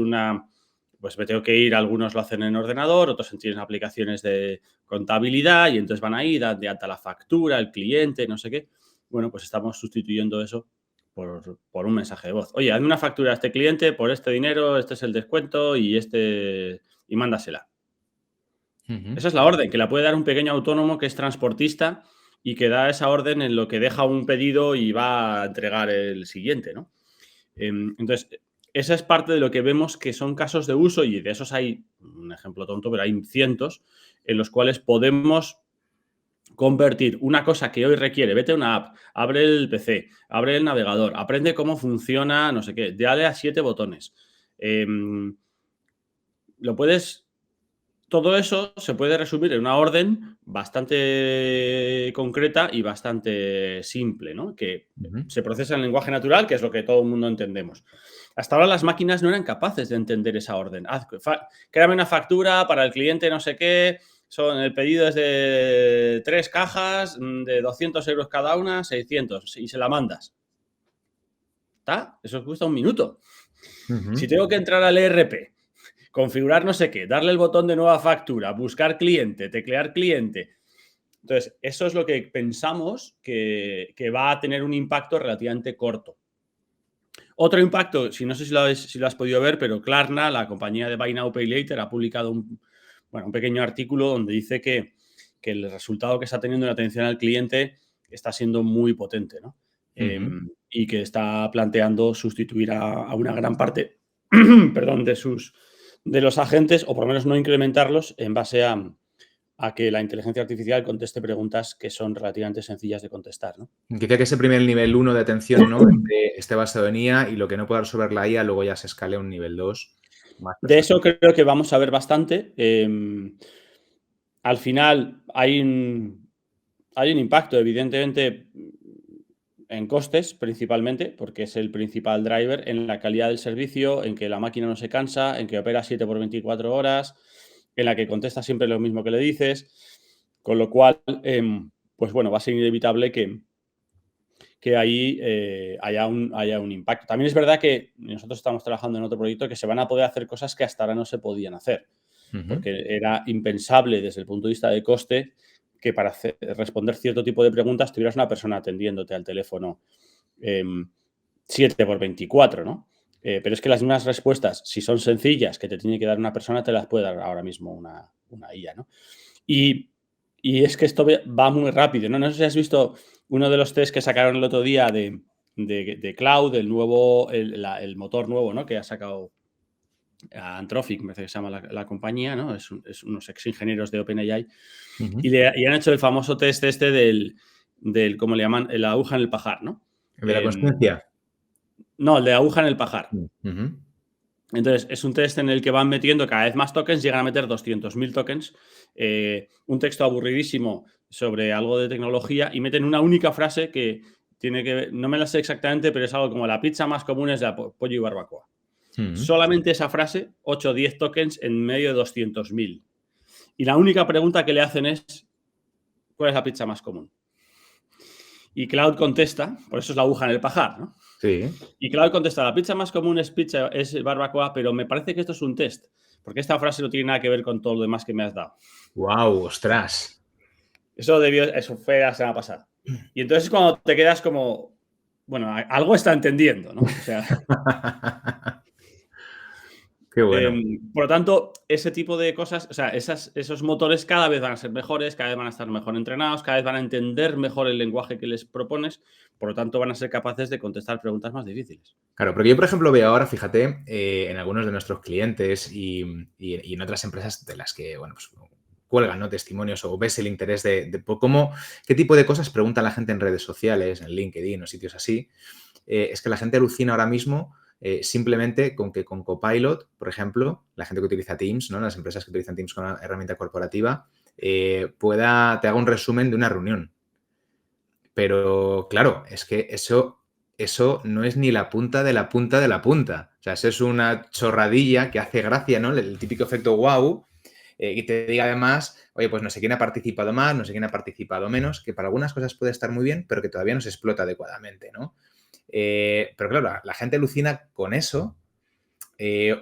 pues me tengo que ir, algunos lo hacen en ordenador, otros tienen aplicaciones de contabilidad y entonces van ahí, dan de alta la factura, el cliente, no sé qué. Bueno, pues estamos sustituyendo eso por un mensaje de voz. Oye, hazme una factura a este cliente por este dinero, este es el descuento y mándasela. ujú, Esa es la orden, que la puede dar un pequeño autónomo que es transportista y que da esa orden en lo que deja un pedido y va a entregar el siguiente, ¿no? Entonces, esa es parte de lo que vemos que son casos de uso y de esos hay, un ejemplo tonto, pero hay cientos en los cuales podemos convertir una cosa que hoy requiere, vete a una app, abre el PC, abre el navegador, aprende cómo funciona, no sé qué, dale a 7 botones. Em, lo puedes todo eso se puede resumir en una orden bastante concreta y bastante simple, ¿no? Que ujú. se procesa en lenguaje natural, que es lo que todo el mundo entendemos. Hasta ahora las máquinas no eran capaces de entender esa orden. Créame una factura para el cliente no sé qué, el pedido es de 3 cajas, de 200 euros cada una, 600, y se la mandas. ¿Está? Eso cuesta un minuto. Si Ujú, tengo que entrar al ERP, configurar no sé qué, darle el botón de nueva factura, buscar cliente, teclear cliente. Entonces, eso es lo que pensamos que va a tener un impacto relativamente corto. Otro impacto, no sé si lo has podido ver, pero Klarna, la compañía de Buy Now Pay Later, ha publicado un pequeño artículo donde dice que el resultado que está teniendo en atención al cliente está siendo muy potente, ¿no? ujú. Y que está planteando sustituir a una gran parte, perdón, de los agentes, o por lo menos no incrementarlos en base a que la inteligencia artificial conteste preguntas que son relativamente sencillas de contestar, ¿no? Quizá que ese primer nivel uno de atención, ¿no? Esté basado en IA y lo que no pueda resolver la IA luego ya se escale a un nivel 2 más De personal. eso creo que vamos a ver bastante. Al final hay un impacto, evidentemente, en costes principalmente, porque es el principal driver, en la calidad del servicio, en que la máquina no se cansa, en que opera 7 por 24 horas, en la que contesta siempre lo mismo que le dices, con lo cual, pues bueno, va a ser inevitable que ahí haya un impacto. También es verdad que nosotros estamos trabajando en otro proyecto que se van a poder hacer cosas que hasta ahora no se podían hacer, Ujú, porque era impensable desde el punto de vista de coste que para responder cierto tipo de preguntas tuvieras una persona atendiéndote al teléfono 7 por 24, ¿no? Pero es que las mismas respuestas, si son sencillas, que te tiene que dar una persona, te las puede dar ahora mismo una IA, ¿no? Y, y es que esto va muy rápido, ¿no? No sé si has visto uno de los test que sacaron el otro día de Cloud, el motor nuevo, ¿no? Que ha sacado Anthropic, me parece que se llama la compañía, ¿no? Es unos ex ingenieros de OpenAI. Y han hecho el famoso test del ¿cómo le llaman? La aguja en el pajar, ¿no? ¿De la consciencia? No, el de aguja en el pajar. Ujú. Entonces, es un test en el que van metiendo cada vez más tokens, llegan a meter 200.000 tokens, un texto aburridísimo sobre algo de tecnología y meten una única frase que tiene que ver, no me la sé exactamente, pero es algo como la pizza más común es de pollo y barbacoa. Solamente esa frase, 8 o 10 tokens en medio de 200.000. Y la única pregunta que le hacen es, ¿cuál es la pizza más común? Y Cloud contesta, por eso es la aguja en el pajar, ¿no? Sí. Y Cloud contesta, la pizza más común es barbacoa, pero me parece que esto es un test, porque esta frase no tiene nada que ver con todo lo demás que me has dado. ¡Wow! ¡Ostras! Eso fue la semana pasada. Y entonces cuando te quedas como, bueno, algo está entendiendo, ¿no? O sea, Qué bueno. por lo tanto, ese tipo de cosas, o sea, esos motores cada vez van a ser mejores, cada vez van a estar mejor entrenados, cada vez van a entender mejor el lenguaje que les propones, por lo tanto van a ser capaces de contestar preguntas más difíciles. Claro, porque yo, por ejemplo, veo ahora, fíjate, en algunos de nuestros clientes y en otras empresas de las que, bueno, pues cuelgan, ¿no? Testimonios o ves el interés de qué tipo de cosas pregunta la gente en redes sociales, en LinkedIn o sitios así. Es que la gente alucina ahora mismo simplemente con que con Copilot, por ejemplo, la gente que utiliza Teams, ¿no? Las empresas que utilizan Teams como herramienta corporativa, te haga un resumen de una reunión. Pero claro, es que eso no es ni la punta de la punta de la punta. O sea, eso es una chorradilla que hace gracia, ¿no? El típico efecto wow. Y te diga además, oye, pues no sé quién ha participado más, no sé quién ha participado menos, que para algunas cosas puede estar muy bien, pero que todavía no se explota adecuadamente, ¿no? Pero claro, la gente alucina con eso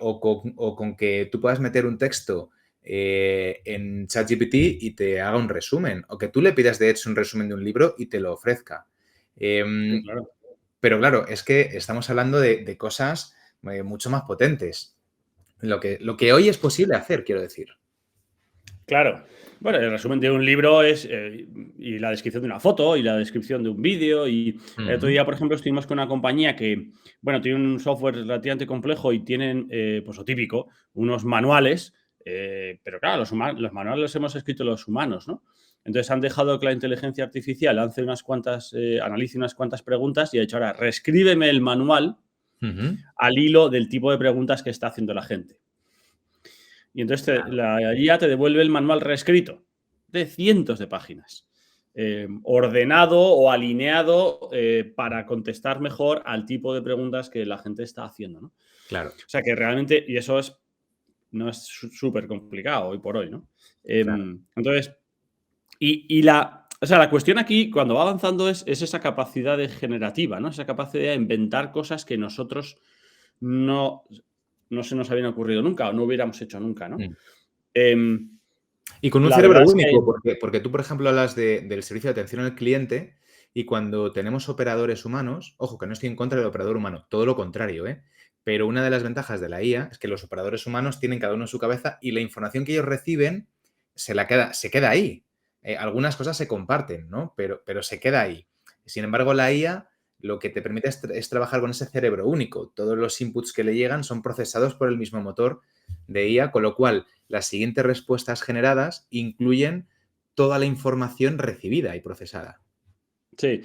o con que tú puedas meter un texto en ChatGPT y te haga un resumen, o que tú le pidas de hecho un resumen de un libro y te lo ofrezca. Sí, claro. Pero claro, es que estamos hablando de cosas mucho más potentes. Lo que hoy es posible hacer, quiero decir. Claro. Bueno, el resumen de un libro es y la descripción de una foto y la descripción de un vídeo. Y el otro día, por ejemplo, estuvimos con una compañía que, bueno, tiene un software relativamente complejo y tienen, pues lo típico, unos manuales, pero claro, los manuales los hemos escrito los humanos, ¿no? Entonces han dejado que la inteligencia artificial analice unas cuantas preguntas y ha dicho, ahora, reescríbeme el manual al hilo del tipo de preguntas que está haciendo la gente. Y entonces la IA te devuelve el manual reescrito de cientos de páginas, ordenado o alineado para contestar mejor al tipo de preguntas que la gente está haciendo, ¿no? Claro, O sea que realmente, y eso no es súper complicado hoy por hoy, ¿no? claro. Entonces, la cuestión aquí, cuando va avanzando, es esa capacidad generativa, ¿no? Esa capacidad de inventar cosas que nosotros no se nos habían ocurrido nunca o no hubiéramos hecho nunca, ¿no? Mm. Em, Y con un la cerebro verdad es que único, porque tú, por ejemplo, hablas del servicio de atención al cliente y cuando tenemos operadores humanos, ojo, que no estoy en contra del operador humano, todo lo contrario, ¿eh? Pero una de las ventajas de la IA es que los operadores humanos tienen cada uno en su cabeza y la información que ellos reciben se queda ahí. Algunas cosas se comparten, ¿no? Pero se queda ahí. Sin embargo, la IA lo que te permite es trabajar con ese cerebro único. Todos los inputs que le llegan son procesados por el mismo motor de IA, con lo cual las siguientes respuestas generadas incluyen toda la información recibida y procesada. sí.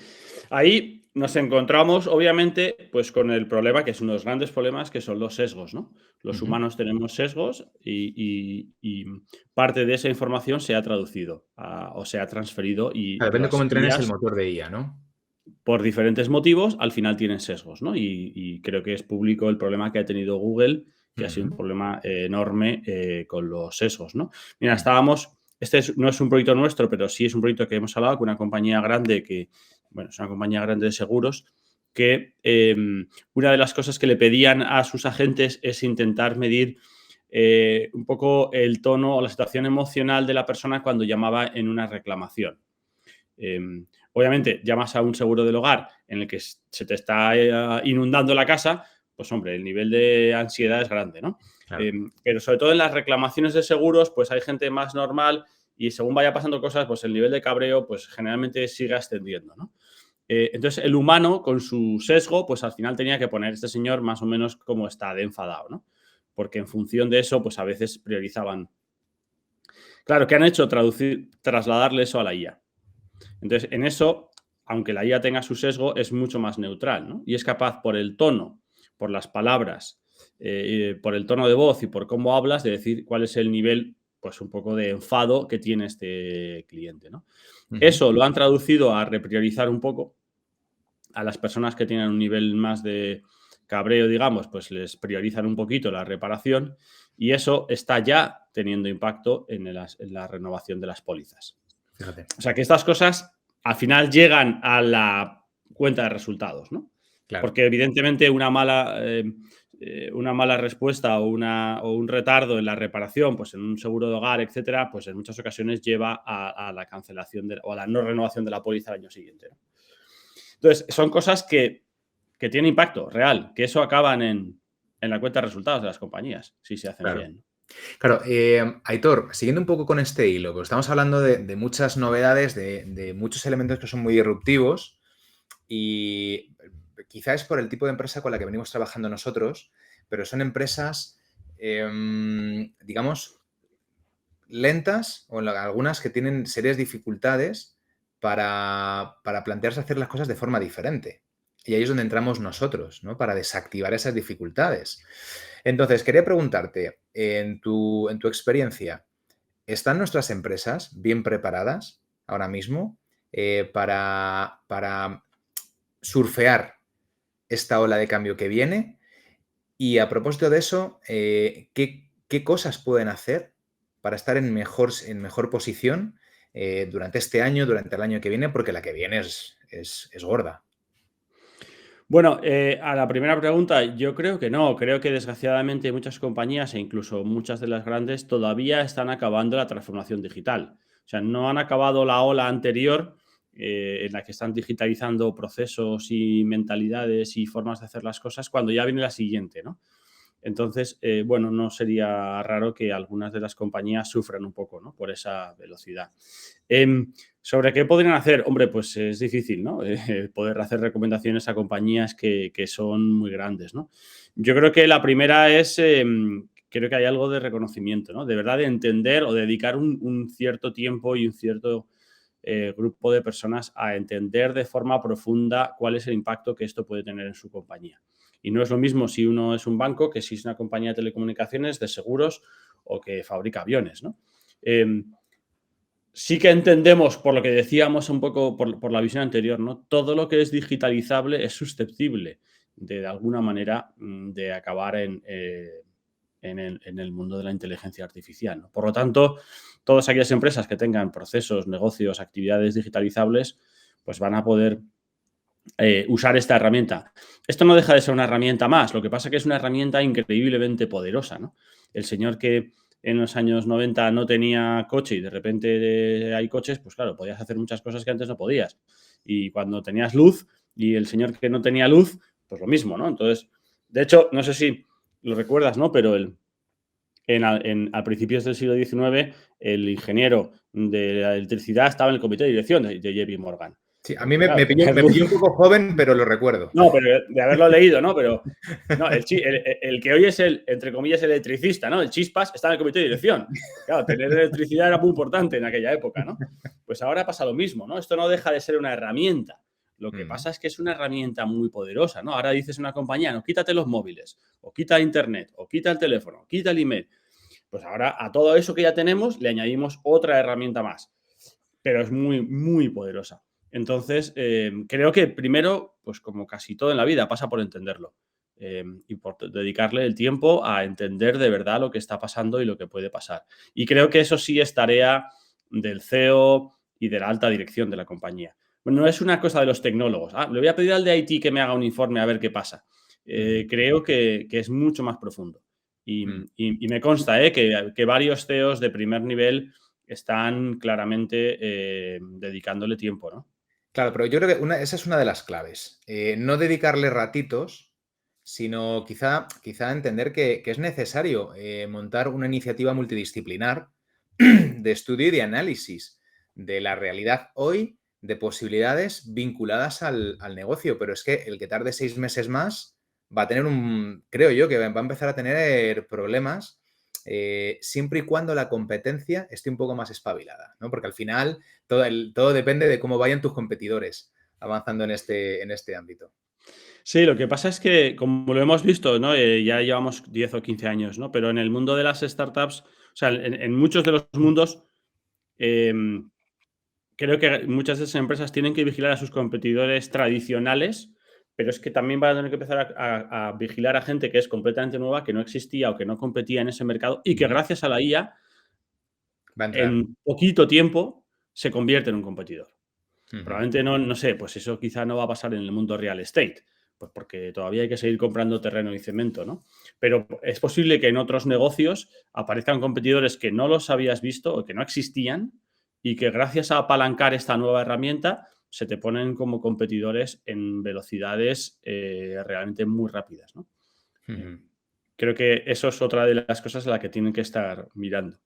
Ahí nos encontramos, obviamente, pues con el problema, que es uno de los grandes problemas, que son los sesgos, ¿no? Los Ujú. humanos tenemos sesgos y parte de esa información se ha traducido o se ha transferido y Depende cómo las entrenes el IAs, motor de IA, ¿no? por diferentes motivos, al final tienen sesgos, ¿no? Y creo que es público el problema que ha tenido Google, que ha sido un Ujú, problema enorme con los sesgos, ¿no? Mira, ujú, no es un proyecto nuestro, pero sí es un proyecto que hemos hablado con una compañía grande es una compañía grande de seguros, que una de las cosas que le pedían a sus agentes es intentar medir un poco el tono o la situación emocional de la persona cuando llamaba en una reclamación. Obviamente, llamas a un seguro del hogar en el que se te está inundando la casa, pues hombre, el nivel de ansiedad es grande, ¿no? claro. Pero sobre todo en las reclamaciones de seguros, pues hay gente más normal y según vaya pasando cosas, pues el nivel de cabreo, pues generalmente sigue ascendiendo, ¿no? Entonces, el humano, con su sesgo, pues al final tenía que poner este señor más o menos como está de enfadado, ¿no? Porque en función de eso, pues a veces priorizaban. Claro, ¿qué han hecho? Trasladarle eso a la IA. Entonces, en eso, aunque la IA tenga su sesgo, es mucho más neutral, ¿no? Y es capaz, por el tono, por las palabras, por el tono de voz y por cómo hablas, de decir cuál es el nivel, pues un poco de enfado que tiene este cliente, ¿no? Ujú. Eso lo han traducido a repriorizar un poco a las personas que tienen un nivel más de cabreo, digamos, pues les priorizan un poquito la reparación y eso está ya teniendo impacto en la renovación de las pólizas. Fíjate, O sea que estas cosas al final llegan a la cuenta de resultados, ¿no? claro. Porque evidentemente una mala respuesta o un retardo en la reparación, pues en un seguro de hogar, etcétera, pues en muchas ocasiones lleva a la cancelación o a la no renovación de la póliza al año siguiente, ¿no? Entonces, son cosas que tienen impacto real, que eso acaban en la cuenta de resultados de las compañías, si se hacen Claro. bien. Claro, Aitor, siguiendo un poco con este hilo, pues estamos hablando de muchas novedades, de muchos elementos que son muy disruptivos y quizá es por el tipo de empresa con la que venimos trabajando nosotros, pero son empresas, digamos, lentas o algunas que tienen serias dificultades para plantearse hacer las cosas de forma diferente. Y ahí es donde entramos nosotros, ¿no? Para desactivar esas dificultades. Entonces, quería preguntarte, en tu experiencia, ¿están nuestras empresas bien preparadas ahora mismo para surfear esta ola de cambio que viene? Y a propósito de eso, ¿qué cosas pueden hacer para estar en mejor posición durante este año, durante el año que viene? Porque la que viene es gorda. Bueno, a la primera pregunta, yo creo que no. Creo que desgraciadamente muchas compañías e incluso muchas de las grandes todavía están acabando la transformación digital. O sea, no han acabado la ola anterior en la que están digitalizando procesos y mentalidades y formas de hacer las cosas cuando ya viene la siguiente, ¿no? Entonces, bueno, no sería raro que algunas de las compañías sufran un poco, ¿no? Por esa velocidad. ¿Sobre qué podrían hacer? Hombre, pues es difícil, ¿no? Poder hacer recomendaciones a compañías que son muy grandes, ¿no? Yo creo que la primera es, creo que hay algo de reconocimiento, ¿no? De verdad de entender o dedicar un cierto tiempo y un cierto grupo de personas a entender de forma profunda cuál es el impacto que esto puede tener en su compañía. Y no es lo mismo si uno es un banco que si es una compañía de telecomunicaciones, de seguros o que fabrica aviones, ¿no? Sí que entendemos, por lo que decíamos un poco por la visión anterior, ¿no? Todo lo que es digitalizable es susceptible de alguna manera de acabar en el mundo de la inteligencia artificial, ¿no? Por lo tanto, todas aquellas empresas que tengan procesos, negocios, actividades digitalizables, pues van a poder usar esta herramienta. Esto no deja de ser una herramienta más, lo que pasa es que es una herramienta increíblemente poderosa, ¿no? El señor que en los años 90 no tenía coche y de repente hay coches, pues claro, podías hacer muchas cosas que antes no podías. Y cuando tenías luz y el señor que no tenía luz, pues lo mismo, ¿no? Entonces, de hecho, no sé si lo recuerdas, ¿no? Pero a principios del siglo XIX, el ingeniero de la electricidad estaba en el comité de dirección de JP Morgan. Sí, a mí Porque, me, claro, me pilló, tener me luz. pilló un poco joven, pero lo recuerdo. No, pero de haberlo leído, ¿no? Pero no, el que hoy es el, entre comillas, electricista, ¿no? El chispas está en el comité de dirección. Claro, tener electricidad era muy importante en aquella época, ¿no? Pues ahora pasa lo mismo, ¿no? Esto no deja de ser una herramienta. Lo que Mm. pasa es que es una herramienta muy poderosa, ¿no? Ahora dices a una compañía, no, quítate los móviles, o quita internet, o quita el teléfono, quita el email. Pues ahora a todo eso que ya tenemos le añadimos otra herramienta más, pero es muy, muy poderosa. Entonces, creo que primero, pues como casi todo en la vida, pasa por entenderlo y por dedicarle el tiempo a entender de verdad lo que está pasando y lo que puede pasar. Y creo que eso sí es tarea del CEO y de la alta dirección de la compañía. Bueno, no es una cosa de los tecnólogos. Ah, le voy a pedir al de IT que me haga un informe a ver qué pasa. Mm, Creo que es mucho más profundo. mm. Y me consta que varios CEOs de primer nivel están claramente dedicándole tiempo, ¿no? Claro, pero yo creo que esa es una de las claves. No dedicarle ratitos, sino quizá entender que es necesario montar una iniciativa multidisciplinar de estudio y de análisis de la realidad hoy, de posibilidades vinculadas al negocio, pero es que el que tarde 6 meses más va a tener creo yo que va a empezar a tener problemas siempre y cuando la competencia esté un poco más espabilada, ¿no? Porque al final todo depende de cómo vayan tus competidores avanzando en este ámbito. Sí, lo que pasa es que, como lo hemos visto, ¿no? Ya llevamos 10 o 15 años, ¿no? Pero en el mundo de las startups, o sea, en muchos de los mundos, em, creo que muchas de esas empresas tienen que vigilar a sus competidores tradicionales, pero es que también van a tener que empezar a vigilar a gente que es completamente nueva, que no existía o que no competía en ese mercado y que Ujú. gracias a la IA, Va a entrar. en poquito tiempo, se convierte en un competidor. Ujú. Probablemente no sé, pues eso quizá no va a pasar en el mundo real estate, pues porque todavía hay que seguir comprando terreno y cemento, ¿no? Pero es posible que en otros negocios aparezcan competidores que no los habías visto o que no existían y que gracias a apalancar esta nueva herramienta se te ponen como competidores en velocidades realmente muy rápidas, ¿no? Eh, Ujú. Creo que eso es otra de las cosas a la que tienen que estar mirando,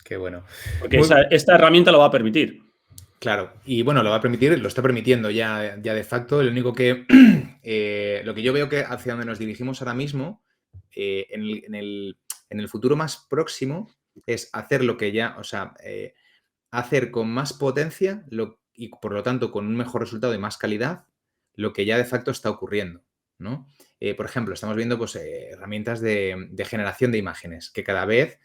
Qué bueno. porque Muy, esta herramienta lo va a permitir. Claro, y bueno, lo va a permitir, lo está permitiendo ya de facto. Lo único que, lo que yo veo que hacia donde nos dirigimos ahora mismo, en el futuro más próximo, es hacer lo que ya, o sea, hacer con más potencia y por lo tanto con un mejor resultado y más calidad lo que ya de facto está ocurriendo, ¿no? Por ejemplo, estamos viendo pues, herramientas de generación de imágenes que cada vez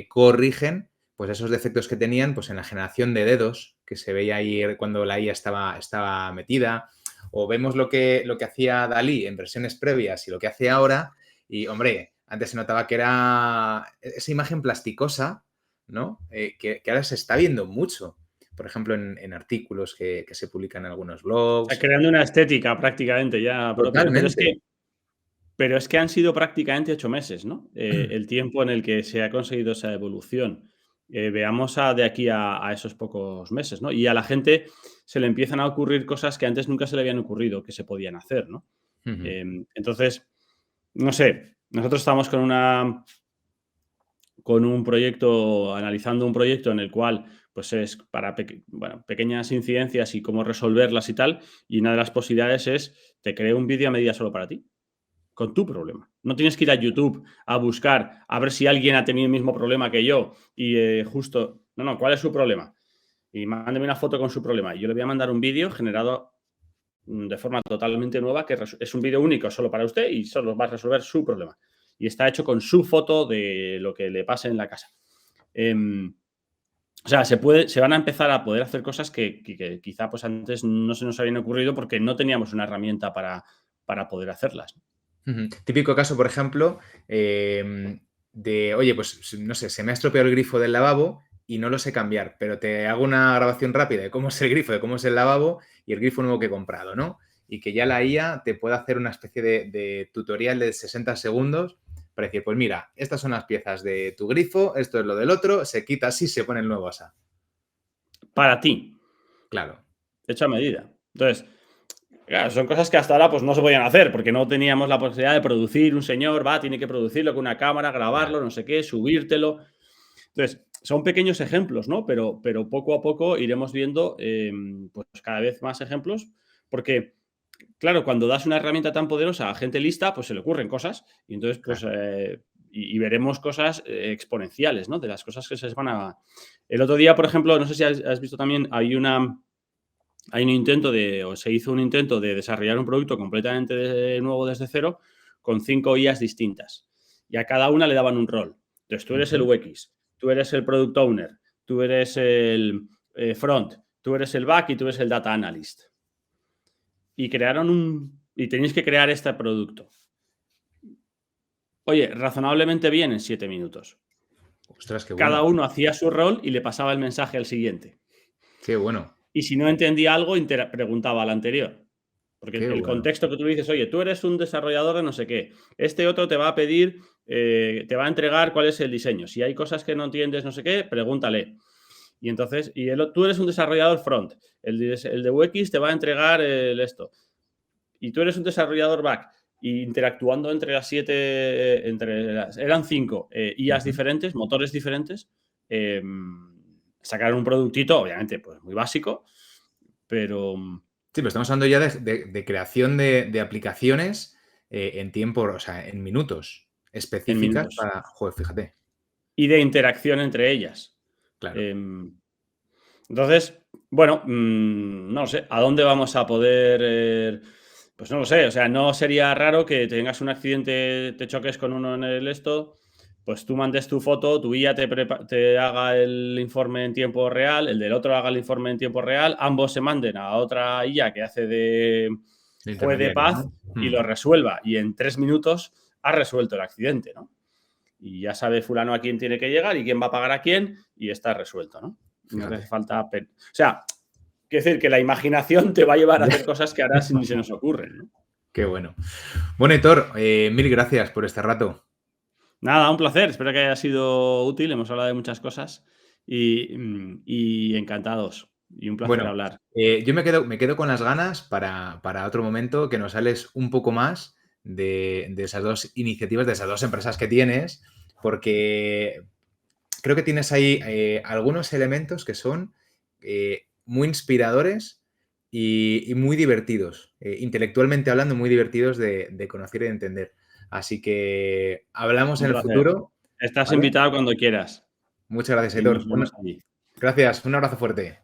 corrigen pues, esos defectos que tenían pues, en la generación de dedos que se veía ahí cuando la IA estaba metida, o vemos lo que hacía Dalí en versiones previas y lo que hace ahora, y hombre, antes se notaba que era esa imagen plasticosa, ¿no? Que ahora se está viendo mucho, por ejemplo, en artículos que se publican en algunos O sea, blogs. creando una estética prácticamente ya propia, ¿no? Totalmente. Pero es que han sido prácticamente 8 meses, ¿no? El tiempo en el que se ha conseguido esa evolución. Veamos de aquí a esos pocos meses, ¿no? Y a la gente se le empiezan a ocurrir cosas que antes nunca se le habían ocurrido que se podían hacer, ¿no? Ujú. Entonces, no sé, nosotros estamos con un proyecto, analizando un proyecto en el cual pues es para pequeñas incidencias y cómo resolverlas y tal, y una de las posibilidades es, te creo un vídeo a medida solo para ti con tu problema. No tienes que ir a YouTube a buscar, a ver si alguien ha tenido el mismo problema que yo y justo, no, ¿cuál es su problema? Y mándeme una foto con su problema. Y yo le voy a mandar un vídeo generado de forma totalmente nueva, que es un vídeo único solo para usted y solo va a resolver su problema. Y está hecho con su foto de lo que le pase en la casa. O sea, se van a empezar a poder hacer cosas que quizá pues antes no se nos habían ocurrido porque no teníamos una herramienta para poder hacerlas. Ujú. Típico caso, por ejemplo, oye, pues no sé, se me ha estropeado el grifo del lavabo y no lo sé cambiar, pero te hago una grabación rápida de cómo es el grifo, de cómo es el lavabo y el grifo nuevo que he comprado, ¿no? Y que ya la IA te pueda hacer una especie de tutorial de 60 segundos para decir, pues mira, estas son las piezas de tu grifo, esto es lo del otro, se quita así, se pone el nuevo así. Para ti, Claro. hecho a medida. Entonces, claro, son cosas que hasta ahora pues, no se podían hacer porque no teníamos la posibilidad de producir. Un señor tiene que producirlo con una cámara, Ya. grabarlo, no sé qué, subírtelo. Entonces, son pequeños ejemplos, ¿no? Pero poco a poco iremos viendo pues cada vez más ejemplos porque, claro, cuando das una herramienta tan poderosa a gente lista, pues se le ocurren cosas y entonces, pues, Claro. y veremos cosas exponenciales, ¿no? De las cosas que se van a... El otro día, por ejemplo, no sé si has visto también, hay un intento o se hizo un intento de desarrollar un producto completamente nuevo desde cero con 5 IAs distintas. Y a cada una le daban un rol. Entonces, tú eres el Ujú. UX, tú eres el Product Owner, tú eres el Front, tú eres el Back y tú eres el Data Analyst. Y y tenéis que crear este producto. Oye, razonablemente bien en 7 minutos. Ostras, qué Cada bueno. uno hacía su rol y le pasaba el mensaje al siguiente. Qué bueno. Y si no entendía algo, preguntaba al anterior. Porque Qué el bueno. contexto que tú dices, oye, tú eres un desarrollador de no sé qué, este otro te va a pedir, te va a entregar cuál es el diseño. Si hay cosas que no entiendes, no sé qué, pregúntale. Y entonces, tú eres un desarrollador front, el de UX te va a entregar esto. Y tú eres un desarrollador back. Y interactuando entre las 7, eran 5 IAs Ujú. diferentes, motores diferentes, sacaron un productito, obviamente, pues muy básico, pero Sí, pero estamos hablando ya de creación de aplicaciones en tiempo, o sea, en minutos en específicas minutos. para... Joder, fíjate, Y de interacción entre ellas. claro. Em, entonces, bueno, no lo sé, ¿a dónde vamos a poder? Pues no lo sé, o sea, no sería raro que tengas un accidente, te choques con uno en el esto, pues tú mandes tu foto, tu IA te haga el informe en tiempo real, el del otro haga el informe en tiempo real, ambos se manden a otra IA que hace de De juez de intermediario, paz ¿no? y lo resuelva. Y en 3 minutos ha resuelto el accidente, ¿no? Y ya sabe fulano a quién tiene que llegar y quién va a pagar a quién y está resuelto, ¿no? No te hace Fíjate. falta... O sea, quiero decir que la imaginación te va a llevar a hacer cosas que ahora ni se nos ocurren, ¿no? Qué bueno. Bueno, Hitor, mil gracias por este rato. Nada, un placer. Espero que haya sido útil. Hemos hablado de muchas cosas y encantados. Y un placer Bueno, hablar. yo me quedo con las ganas para otro momento que nos sales un poco más de esas dos iniciativas, de esas dos empresas que tienes, porque creo que tienes ahí algunos elementos que son muy inspiradores y muy divertidos, intelectualmente hablando, muy divertidos de conocer y de entender. Así que hablamos Un en el placer. futuro, Estás ¿vale? invitado cuando quieras Muchas gracias, y nos Aitor. vemos allí. Gracias, un abrazo fuerte.